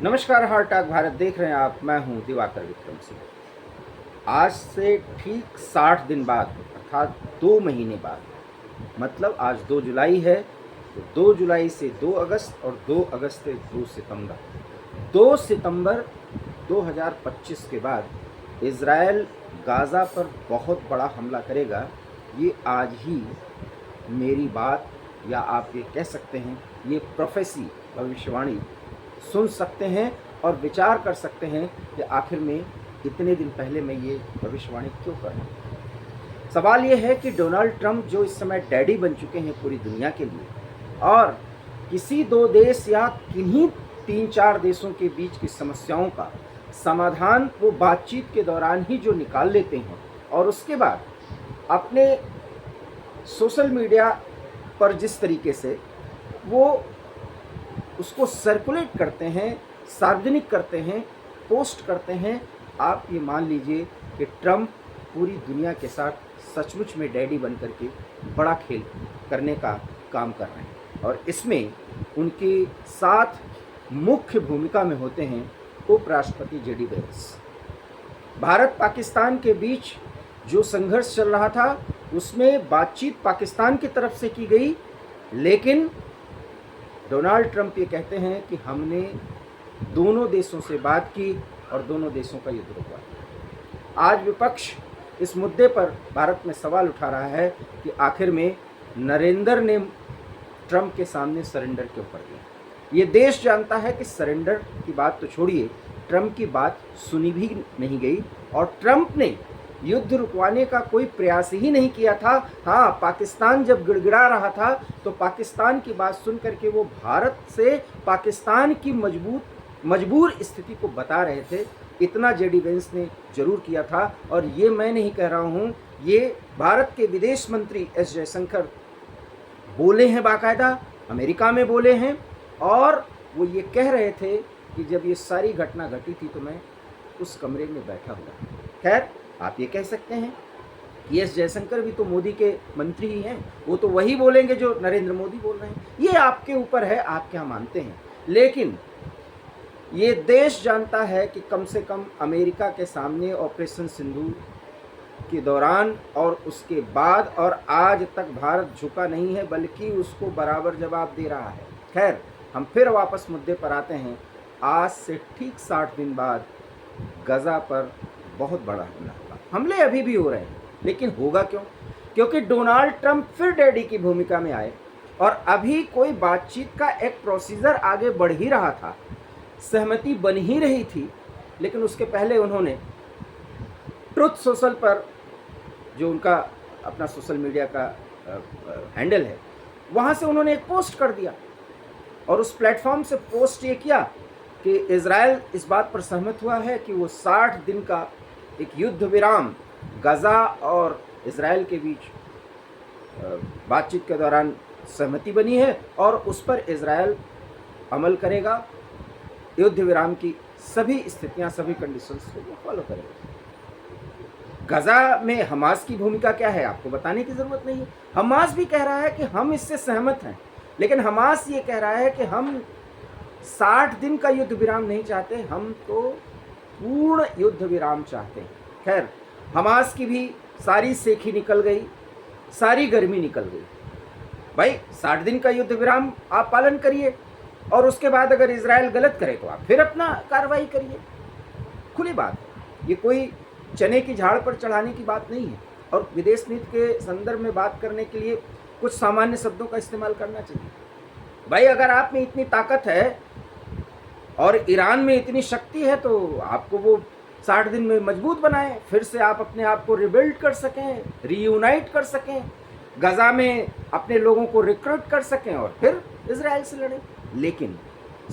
नमस्कार, हार्ट भारत देख रहे हैं आप। मैं हूं दिवाकर विक्रम सिंह। आज से ठीक 60 दिन बाद अर्थात 2 महीने बाद, मतलब आज 2 जुलाई है, तो 2 जुलाई से 2 अगस्त और 2 अगस्त से 2 सितंबर 2 सितंबर 2025 के बाद इज़राइल गाज़ा पर बहुत बड़ा हमला करेगा। ये आज ही मेरी बात, या आप ये कह सकते हैं ये प्रोफेसी, भविष्यवाणी सुन सकते हैं और विचार कर सकते हैं कि आखिर में इतने दिन पहले मैं ये भविष्यवाणी क्यों कर रहा हूँ। सवाल ये है कि डोनाल्ड ट्रंप जो इस समय डैडी बन चुके हैं पूरी दुनिया के लिए, और किसी 2 देश या किन्हीं 3-4 देशों के बीच की समस्याओं का समाधान वो बातचीत के दौरान ही जो निकाल लेते हैं और उसके बाद अपने सोशल मीडिया पर जिस तरीके से वो उसको सर्कुलेट करते हैं, सार्वजनिक करते हैं, पोस्ट करते हैं, आप ये मान लीजिए कि ट्रंप पूरी दुनिया के साथ सचमुच में डैडी बन करके बड़ा खेल करने का काम कर रहे हैं। और इसमें उनके साथ मुख्य भूमिका में होते हैं उपराष्ट्रपति जेडी वेंस। भारत पाकिस्तान के बीच जो संघर्ष चल रहा था उसमें बातचीत पाकिस्तान की तरफ से की गई, लेकिन डोनाल्ड ट्रंप ये कहते हैं कि हमने दोनों देशों से बात की और दोनों देशों का युद्ध रुकवाया। आज विपक्ष इस मुद्दे पर भारत में सवाल उठा रहा है कि आखिर में नरेंद्र ने ट्रंप के सामने सरेंडर क्यों कर दिया। ये देश जानता है कि सरेंडर की बात तो छोड़िए, ट्रंप की बात सुनी भी नहीं गई और ट्रंप ने युद्ध रुकवाने का कोई प्रयास ही नहीं किया था। हाँ, पाकिस्तान जब गिड़गिड़ा रहा था तो पाकिस्तान की बात सुन करके वो भारत से पाकिस्तान की मजबूर स्थिति को बता रहे थे। इतना जेडी वेंस ने जरूर किया था, और ये मैं नहीं कह रहा हूँ, ये भारत के विदेश मंत्री एस जयशंकर बोले हैं, बाकायदा अमेरिका में बोले हैं, और वो ये कह रहे थे कि जब ये सारी घटना घटी थी तो मैं उस कमरे में बैठा हुआ। खैर, आप ये कह सकते हैं कि एस जयशंकर भी तो मोदी के मंत्री ही हैं, वो तो वही बोलेंगे जो नरेंद्र मोदी बोल रहे हैं। ये आपके ऊपर है, आप क्या मानते हैं। लेकिन ये देश जानता है कि कम से कम अमेरिका के सामने ऑपरेशन सिंदूर के दौरान और उसके बाद और आज तक भारत झुका नहीं है, बल्कि उसको बराबर जवाब दे रहा है। खैर, हम फिर वापस मुद्दे पर आते हैं। आज से ठीक 60 दिन बाद गाज़ा पर बहुत बड़ा हमला होगा। हमले अभी भी हो रहे हैं, लेकिन होगा क्यों? क्योंकि डोनाल्ड ट्रंप फिर डैडी की भूमिका में आए, और अभी कोई बातचीत का एक प्रोसीजर आगे बढ़ ही रहा था, सहमति बन ही रही थी, लेकिन उसके पहले उन्होंने ट्रुथ सोशल पर, जो उनका अपना सोशल मीडिया का हैंडल है, वहाँ से उन्होंने एक पोस्ट कर दिया, और उस प्लेटफॉर्म से पोस्ट ये किया कि इज़राइल इस बात पर सहमत हुआ है कि वो 60 दिन का एक युद्ध विराम गाज़ा और इज़राइल के बीच बातचीत के दौरान सहमति बनी है, और उस पर इज़राइल अमल करेगा। युद्ध विराम की सभी स्थितियां, सभी कंडीशंस को वो फॉलो करेगा। गाज़ा में हमास की भूमिका क्या है आपको बताने की ज़रूरत नहीं है। हमास भी कह रहा है कि हम इससे सहमत हैं, लेकिन हमास ये कह रहा है कि हम 60 दिन का युद्ध विराम नहीं चाहते, हम तो पूर्ण युद्ध विराम चाहते हैं। खैर, हमास की भी सारी सेखी निकल गई, सारी गर्मी निकल गई। भाई, 60 दिन का युद्ध विराम आप पालन करिए, और उसके बाद अगर इज़राइल गलत करे तो आप फिर अपना कार्रवाई करिए। खुली बात है, ये कोई चने की झाड़ पर चढ़ाने की बात नहीं है, और विदेश नीति के संदर्भ में बात करने के लिए कुछ सामान्य शब्दों का इस्तेमाल करना चाहिए। भाई, अगर आप में इतनी ताकत है और ईरान में इतनी शक्ति है तो आपको वो 60 दिन में मजबूत बनाएं, फिर से आप अपने आप को रिबिल्ड कर सकें, रीयूनाइट कर सकें, गाज़ा में अपने लोगों को रिक्रूट कर सकें और फिर इज़राइल से लड़ें। लेकिन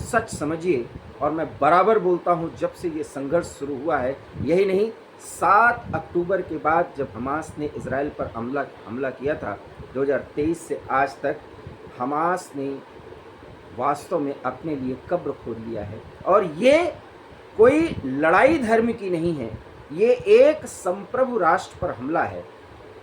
सच समझिए, और मैं बराबर बोलता हूँ, जब से ये संघर्ष शुरू हुआ है, यही नहीं, 7 अक्टूबर के बाद जब हमास ने इज़राइल पर हमला किया था 2023 से आज तक, हमास ने वास्तव में अपने लिए कब्र खोद लिया है। और ये कोई लड़ाई धर्म की नहीं है, ये एक संप्रभु राष्ट्र पर हमला है।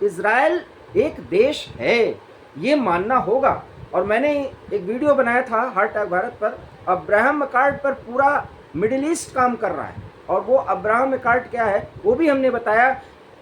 इज़राइल एक देश है, ये मानना होगा। और मैंने एक वीडियो बनाया था हार्ट अटैक भारत पर, अब्राहम अकॉर्ड पर पूरा मिडिल ईस्ट काम कर रहा है। और वो अब्राहम अकॉर्ड क्या है वो भी हमने बताया।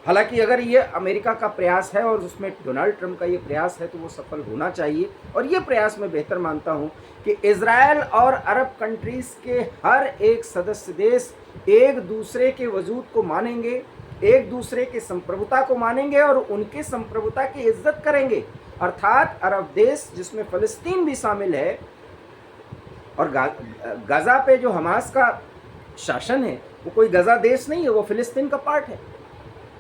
हालांकि अगर ये अमेरिका का प्रयास है और उसमें डोनाल्ड ट्रंप का ये प्रयास है तो वो सफल होना चाहिए। और ये प्रयास मैं बेहतर मानता हूँ कि इज़राइल और अरब कंट्रीज़ के हर एक सदस्य देश एक दूसरे के वजूद को मानेंगे, एक दूसरे के संप्रभुता को मानेंगे और उनके संप्रभुता की इज्जत करेंगे। अर्थात अरब देश जिसमें फ़लस्तीन भी शामिल है और गाज़ा पे जो हमास का शासन है वो कोई गाज़ा देश नहीं है, वो फ़िलिस्तीन का पार्ट है।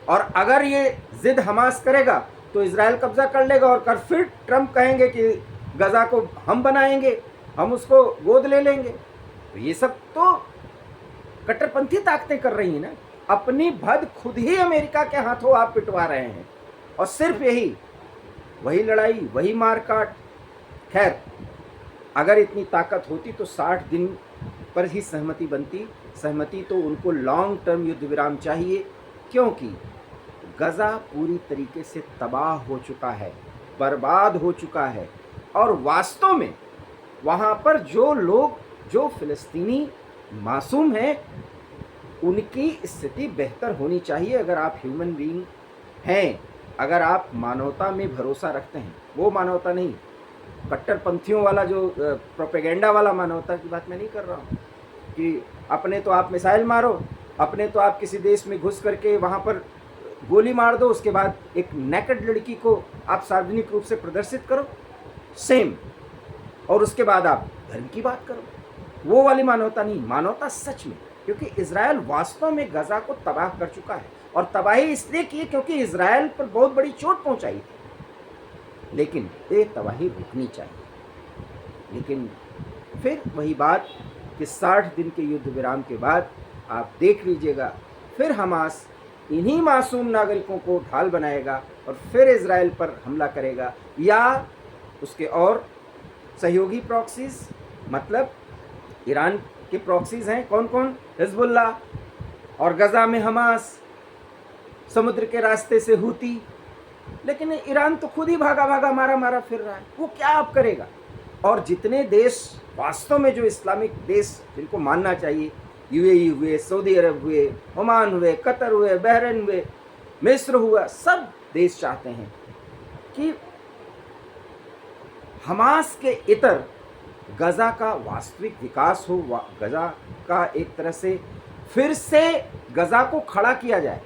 और अगर ये जिद हमास करेगा तो इज़राइल कब्जा कर लेगा और कर फिर ट्रंप कहेंगे कि गाज़ा को हम बनाएंगे, हम उसको गोद ले लेंगे। तो ये सब तो कट्टरपंथी ताकतें कर रही हैं ना। अपनी भद खुद ही अमेरिका के हाथों आप पिटवा रहे हैं और सिर्फ यही वही लड़ाई वही मारकाट। खैर अगर इतनी ताकत होती तो 60 दिन पर ही सहमति बनती। सहमति तो उनको लॉन्ग टर्म युद्ध विराम चाहिए, क्योंकि गज़ा पूरी तरीके से तबाह हो चुका है, बर्बाद हो चुका है। और वास्तव में वहाँ पर जो लोग जो फ़िलिस्तीनी मासूम हैं उनकी स्थिति बेहतर होनी चाहिए। अगर आप ह्यूमन बीइंग हैं, अगर आप मानवता में भरोसा रखते हैं, वो मानवता नहीं कट्टरपंथियों वाला जो प्रोपेगेंडा वाला मानवता की बात मैं नहीं कर रहा हूँ कि अपने तो आप मिसाइल मारो, अपने तो आप किसी देश में घुस करके वहाँ पर गोली मार दो, उसके बाद एक नेकेड लड़की को आप सार्वजनिक रूप से प्रदर्शित करो सेम, और उसके बाद आप धर्म की बात करो। वो वाली मानवता नहीं, मानवता सच में, क्योंकि इज़राइल वास्तव में गज़ा को तबाह कर चुका है। और तबाही इसलिए की क्योंकि इज़राइल पर बहुत बड़ी चोट पहुंचाई थी, लेकिन ये तबाही रुकनी चाहिए। लेकिन फिर वही बात कि 60 दिन के युद्ध विराम के बाद आप देख लीजिएगा फिर हमास इन्हीं मासूम नागरिकों को ढाल बनाएगा और फिर इज़राइल पर हमला करेगा, या उसके और सहयोगी प्रॉक्सीज, मतलब ईरान के प्रॉक्सीज हैं कौन कौन, हिजबुल्लाह, और गज़ा में हमास, समुद्र के रास्ते से हूती। लेकिन ईरान तो खुद ही भागा भागा मारा मारा फिर रहा है, वो क्या आप करेगा। और जितने देश वास्तव में जो इस्लामिक देश जिनको मानना चाहिए, यूएई हुए, सऊदी अरब हुए, ओमान हुए, कतर हुए, बहरीन हुए, मिस्र हुआ, सब देश चाहते हैं कि हमास के इतर गज़ा का वास्तविक विकास हो, गज़ा का एक तरह से फिर से गज़ा को खड़ा किया जाए,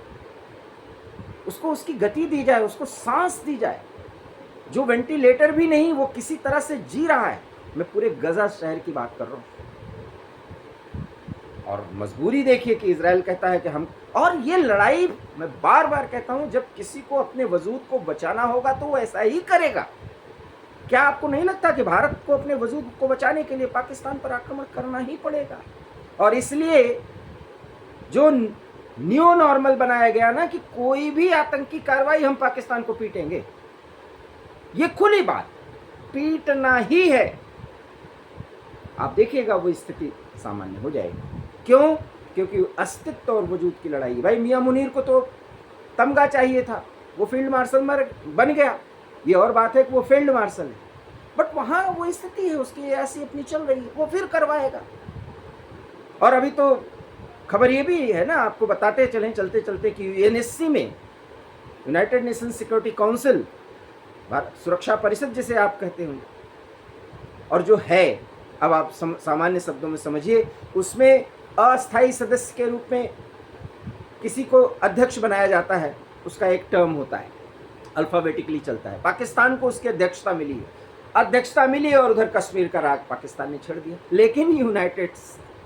उसको उसकी गति दी जाए, उसको सांस दी जाए। जो वेंटिलेटर भी नहीं वो किसी तरह से जी रहा है। मैं पूरे गज़ा शहर की बात कर रहा हूँ। और मजबूरी देखिए कि इज़राइल कहता है कि हम, और ये लड़ाई मैं बार बार कहता हूँ, जब किसी को अपने वजूद को बचाना होगा तो वो ऐसा ही करेगा। क्या आपको नहीं लगता कि भारत को अपने वजूद को बचाने के लिए पाकिस्तान पर आक्रमण करना ही पड़ेगा। और इसलिए जो न्यू नॉर्मल बनाया गया ना कि कोई भी आतंकी कार्रवाई हम पाकिस्तान को पीटेंगे, ये खुली बात, पीटना ही है। आप देखिएगा वो स्थिति सामान्य हो जाएगी। क्यों? क्योंकि अस्तित्व और वजूद की लड़ाई। भाई मियां मुनीर को तो तमगा चाहिए था, वो फील्ड मार्शल बन गया, ये और बात है कि वो फील्ड मार्शल है, बट वहाँ वो स्थिति है उसकी ऐसी अपनी चल रही है, वो फिर करवाएगा। और अभी तो खबर ये भी है ना, आपको बताते चलें चलते चलते कि यूएनएससी में, United nation security council, Bharat सुरक्षा परिषद जिसे आप कहते हैं, और जो है, अब आप सामान्य शब्दों में समझिए, उसमें अस्थायी सदस्य के रूप में किसी को अध्यक्ष बनाया जाता है, उसका एक टर्म होता है, अल्फ़ाबेटिकली चलता है। पाकिस्तान को उसकी अध्यक्षता मिली और उधर कश्मीर का राग पाकिस्तान ने छेड़ दिया। लेकिन यूनाइटेड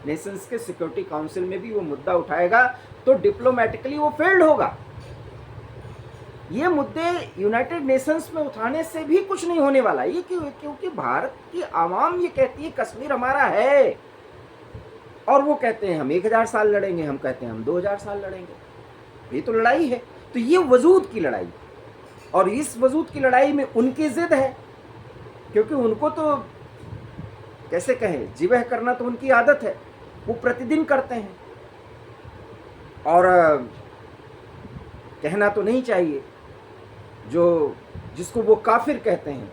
नेशंस के सिक्योरिटी काउंसिल में भी वो मुद्दा उठाएगा तो डिप्लोमेटिकली वो फेल्ड होगा। ये मुद्दे यूनाइटेड नेशंस में उठाने से भी कुछ नहीं होने वाला। ये क्योंकि भारत की आवाम ये कहती है कश्मीर हमारा है, और वो कहते हैं हम 1000 साल लड़ेंगे, हम कहते हैं हम 2000 साल लड़ेंगे। ये तो लड़ाई है। तो ये वजूद की लड़ाई, और इस वजूद की लड़ाई में उनकी जिद है, क्योंकि उनको तो कैसे कहें, जिवह करना तो उनकी आदत है, वो प्रतिदिन करते हैं। और कहना तो नहीं चाहिए, जो जिसको वो काफिर कहते हैं,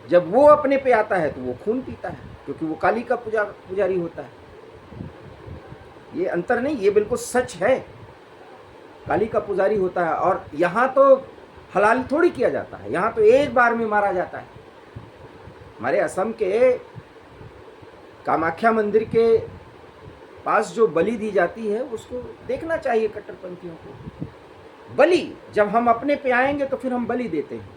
जब वो अपने पे आता है तो वो खून पीता है। क्योंकि वो काली का पुजारी होता है। ये अंतर नहीं, ये बिल्कुल सच है, काली का पुजारी होता है। और यहाँ तो हलाल थोड़ी किया जाता है, यहाँ तो एक बार में मारा जाता है। हमारे असम के कामाख्या मंदिर के पास जो बलि दी जाती है उसको देखना चाहिए कट्टरपंथियों को। बलि जब हम अपने पे आएंगे तो फिर हम बलि देते हैं,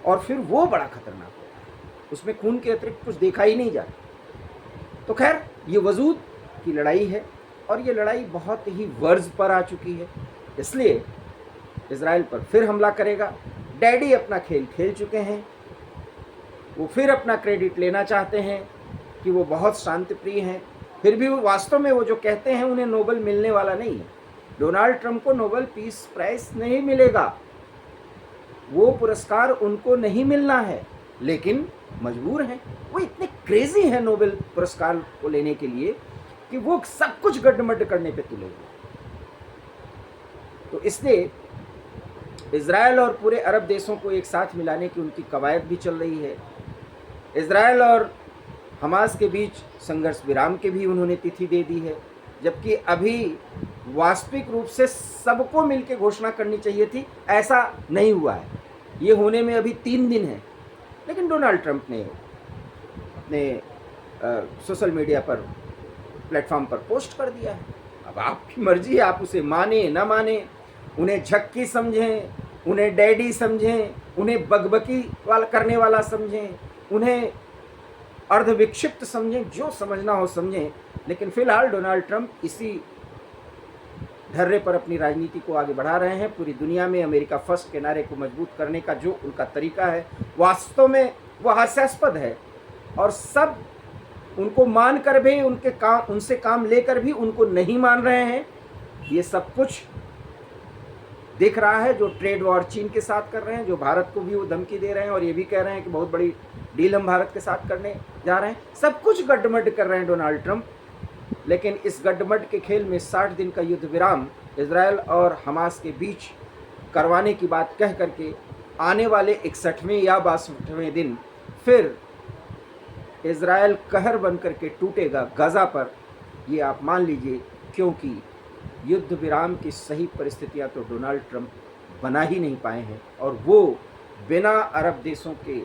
और फिर वो बड़ा खतरनाक होता है, उसमें खून के अतिरिक्त कुछ देखा ही नहीं जाता। तो खैर, ये वजूद की लड़ाई है, और ये लड़ाई बहुत ही वर्ज पर आ चुकी है, इसलिए इजराइल पर फिर हमला करेगा। डैडी अपना खेल खेल चुके हैं, वो फिर अपना क्रेडिट लेना चाहते हैं कि वो बहुत शांति प्रिय हैं। फिर भी वास्तव में वो जो कहते हैं उन्हें नोबेल मिलने वाला नहीं है। डोनाल्ड ट्रंप को नोबेल पीस प्राइज नहीं मिलेगा, वो पुरस्कार उनको नहीं मिलना है, लेकिन मजबूर हैं। वो इतने क्रेजी हैं नोबेल पुरस्कार को लेने के लिए कि वो सब कुछ गड्ढमड्ढ करने पे तुले हुए। तो इसलिए इजराइल और पूरे अरब देशों को एक साथ मिलाने की उनकी कवायद भी चल रही है। इजराइल और हमास के बीच संघर्ष विराम के भी उन्होंने तिथि दे दी है, जबकि अभी वास्तविक रूप से सबको मिलकर घोषणा करनी चाहिए थी, ऐसा नहीं हुआ है। ये होने में अभी 3 दिन है, लेकिन डोनाल्ड ट्रंप ने अपने सोशल मीडिया पर प्लेटफॉर्म पर पोस्ट कर दिया है। अब आपकी मर्जी है, आप उसे माने ना माने, उन्हें झक्की समझें, उन्हें डैडी समझें, उन्हें बकबकी वाला करने वाला समझें, उन्हें अर्धविक्षिप्त समझें, जो समझना हो समझें। लेकिन फिलहाल डोनाल्ड ट्रंप इसी ढर्रे पर अपनी राजनीति को आगे बढ़ा रहे हैं। पूरी दुनिया में अमेरिका फर्स्ट के नारे को मजबूत करने का जो उनका तरीका है, वास्तव में वह हास्यास्पद है, और सब उनको मान कर भी, उनसे काम लेकर भी उनको नहीं मान रहे हैं। ये सब कुछ दिख रहा है, जो ट्रेड वॉर चीन के साथ कर रहे हैं, जो भारत को भी वो धमकी दे रहे हैं, और ये भी कह रहे हैं कि बहुत बड़ी डील हम भारत के साथ करने जा रहे हैं। सब कुछ गड्ढमड्ढ कर रहे हैं डोनाल्ड ट्रंप। लेकिन इस गड्ढमड्ढ के खेल में 60 दिन का युद्ध विराम इजराइल और हमास के बीच करवाने की बात कह करके आने वाले 61वें या 62वें दिन फिर इजराइल कहर बन करके टूटेगा गाज़ा पर, ये आप मान लीजिए, क्योंकि युद्ध विराम की सही परिस्थितियां तो डोनाल्ड ट्रंप बना ही नहीं पाए हैं, और वो बिना अरब देशों के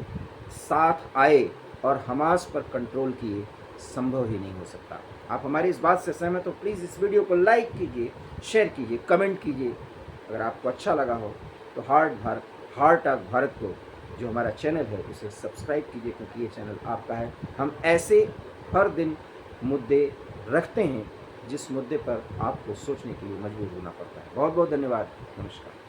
साथ आए और हमास पर कंट्रोल किए संभव ही नहीं हो सकता। आप हमारी इस बात से सहमत हो? प्लीज़ इस वीडियो को लाइक कीजिए, शेयर कीजिए, कमेंट कीजिए। अगर आपको अच्छा लगा हो तो हार्ट ऑफ भारत को, जो हमारा चैनल है, उसे सब्सक्राइब कीजिए, क्योंकि ये चैनल आपका है। हम ऐसे हर दिन मुद्दे रखते हैं जिस मुद्दे पर आपको सोचने के लिए मजबूर होना पड़ता है। बहुत बहुत धन्यवाद। नमस्कार।